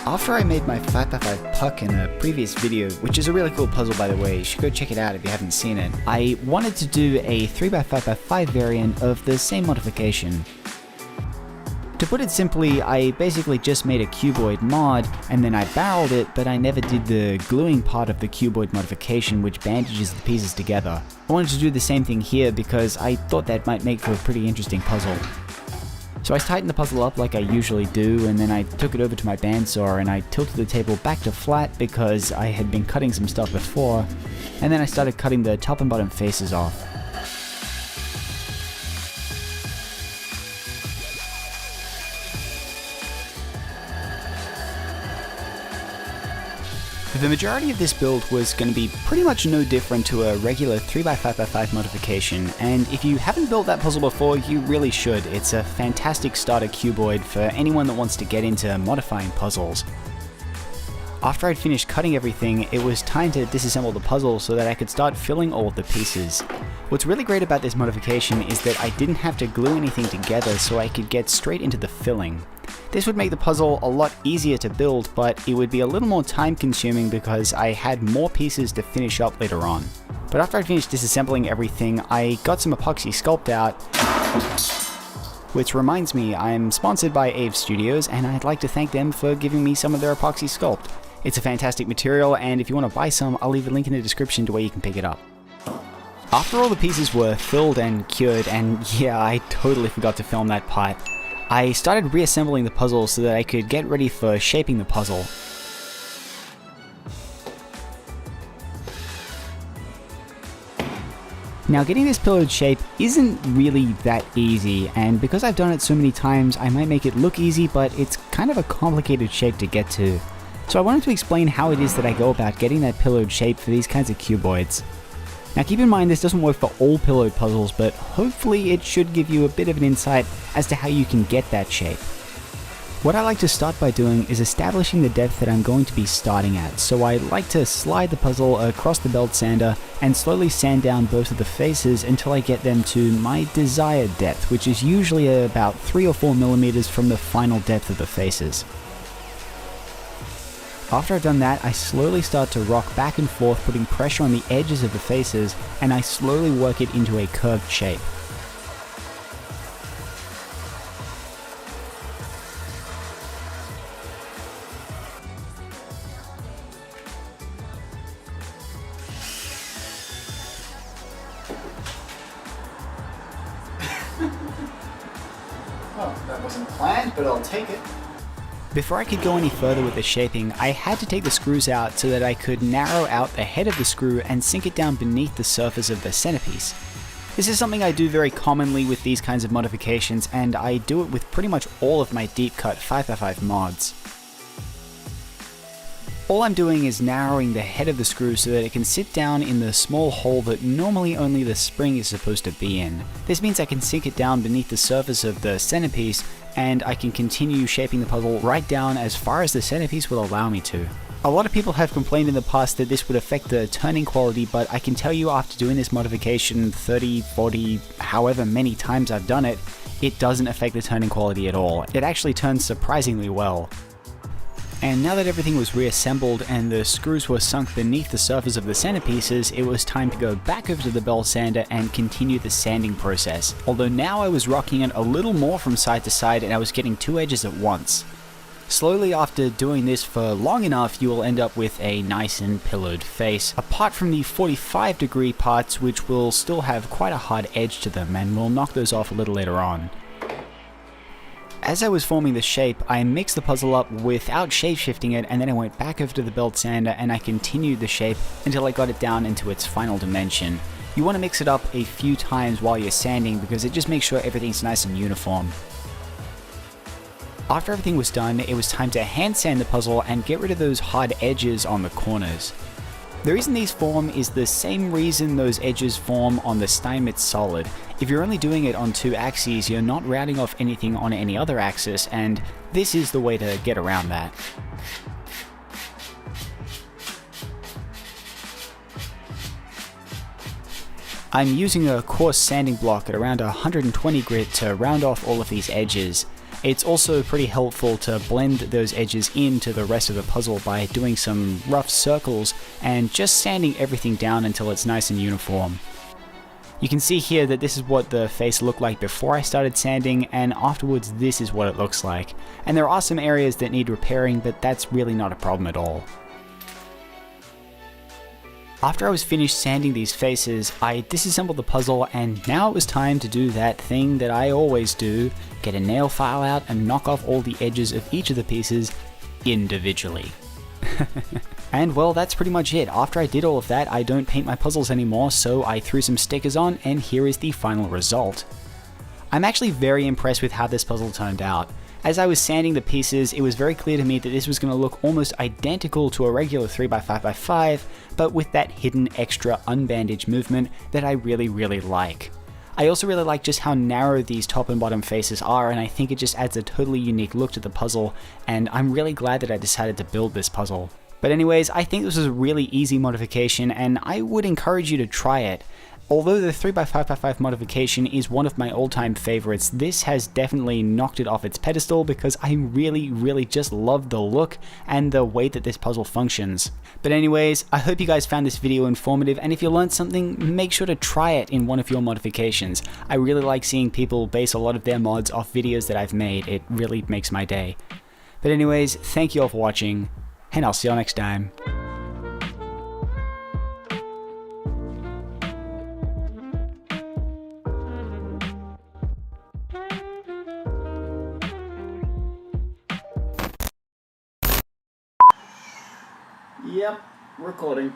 After I made my 5x5 puck in a previous video, which is a really cool puzzle by the way, you should go check it out if you haven't seen it, I wanted to do a 3x5x5 variant of the same modification. To put it simply, I basically just made a cuboid mod, and then I barreled it, but I never did the gluing part of the cuboid modification which bandages the pieces together. I wanted to do the same thing here because I thought that might make for a pretty interesting puzzle. So I tightened the puzzle up like I usually do, and then I took it over to my bandsaw and I tilted the table back to flat because I had been cutting some stuff before, and then I started cutting the top and bottom faces off. The majority of this build was going to be pretty much no different to a regular 3x5x5 modification, and if you haven't built that puzzle before, you really should. It's a fantastic starter cuboid for anyone that wants to get into modifying puzzles. After I'd finished cutting everything, it was time to disassemble the puzzle so that I could start filling all of the pieces. What's really great about this modification is that I didn't have to glue anything together, so I could get straight into the filling. This would make the puzzle a lot easier to build, but it would be a little more time consuming because I had more pieces to finish up later on. But after I finished disassembling everything, I got some epoxy sculpt out, which reminds me, I'm sponsored by Ave Studios and I'd like to thank them for giving me some of their epoxy sculpt. It's a fantastic material, and if you want to buy some, I'll leave a link in the description to where you can pick it up. After all the pieces were filled and cured, and yeah, I totally forgot to film that part, I started reassembling the puzzle so that I could get ready for shaping the puzzle. Now, getting this pillared shape isn't really that easy, and because I've done it so many times, I might make it look easy, but it's kind of a complicated shape to get to. So I wanted to explain how it is that I go about getting that pillared shape for these kinds of cuboids. Now keep in mind this doesn't work for all pillared puzzles, but hopefully it should give you a bit of an insight as to how you can get that shape. What I like to start by doing is establishing the depth that I'm going to be starting at, so I like to slide the puzzle across the belt sander and slowly sand down both of the faces until I get them to my desired depth, which is usually about 3 or 4 millimeters from the final depth of the faces. After I've done that, I slowly start to rock back and forth, putting pressure on the edges of the faces, and I slowly work it into a curved shape. Oh, that wasn't planned, but I'll take it. Before I could go any further with the shaping, I had to take the screws out so that I could narrow out the head of the screw and sink it down beneath the surface of the centerpiece. This is something I do very commonly with these kinds of modifications, and I do it with pretty much all of my deep cut 5x5 mods. All I'm doing is narrowing the head of the screw so that it can sit down in the small hole that normally only the spring is supposed to be in. This means I can sink it down beneath the surface of the centerpiece, and I can continue shaping the puzzle right down as far as the centerpiece will allow me to. A lot of people have complained in the past that this would affect the turning quality, but I can tell you after doing this modification 30, 40, however many times I've done it, it doesn't affect the turning quality at all. It actually turns surprisingly well. And now that everything was reassembled and the screws were sunk beneath the surface of the centerpieces, it was time to go back over to the belt sander and continue the sanding process. Although now I was rocking it a little more from side to side and I was getting 2 edges at once. Slowly after doing this for long enough, you will end up with a nice and pillared face, apart from the 45-degree parts which will still have quite a hard edge to them, and we'll knock those off a little later on. As I was forming the shape, I mixed the puzzle up without shape-shifting it, and then I went back over to the belt sander and I continued the shape until I got it down into its final dimension. You want to mix it up a few times while you're sanding because it just makes sure everything's nice and uniform. After everything was done, it was time to hand sand the puzzle and get rid of those hard edges on the corners. The reason these form is the same reason those edges form on the Steinmetz solid. If you're only doing it on 2 axes, you're not rounding off anything on any other axis, and this is the way to get around that. I'm using a coarse sanding block at around 120 grit to round off all of these edges. It's also pretty helpful to blend those edges into the rest of the puzzle by doing some rough circles and just sanding everything down until it's nice and uniform. You can see here that this is what the face looked like before I started sanding, and afterwards this is what it looks like. And there are some areas that need repairing, but that's really not a problem at all. After I was finished sanding these faces, I disassembled the puzzle, and now it was time to do that thing that I always do, get a nail file out and knock off all the edges of each of the pieces individually. And well, that's pretty much it. After I did all of that, I don't paint my puzzles anymore, so I threw some stickers on, and here is the final result. I'm actually very impressed with how this puzzle turned out. As I was sanding the pieces, it was very clear to me that this was going to look almost identical to a regular 3x5x5, but with that hidden extra unbandaged movement that I really like. I also really like just how narrow these top and bottom faces are, and I think it just adds a totally unique look to the puzzle, and I'm really glad that I decided to build this puzzle. But anyways, I think this was a really easy modification, and I would encourage you to try it. Although the 3x5x5 modification is one of my all-time favorites, this has definitely knocked it off its pedestal because I really just love the look and the way that this puzzle functions. But anyways, I hope you guys found this video informative, and if you learned something, make sure to try it in one of your modifications. I really like seeing people base a lot of their mods off videos that I've made. It really makes my day. But anyways, thank you all for watching, and I'll see you all next time. Yep, recording.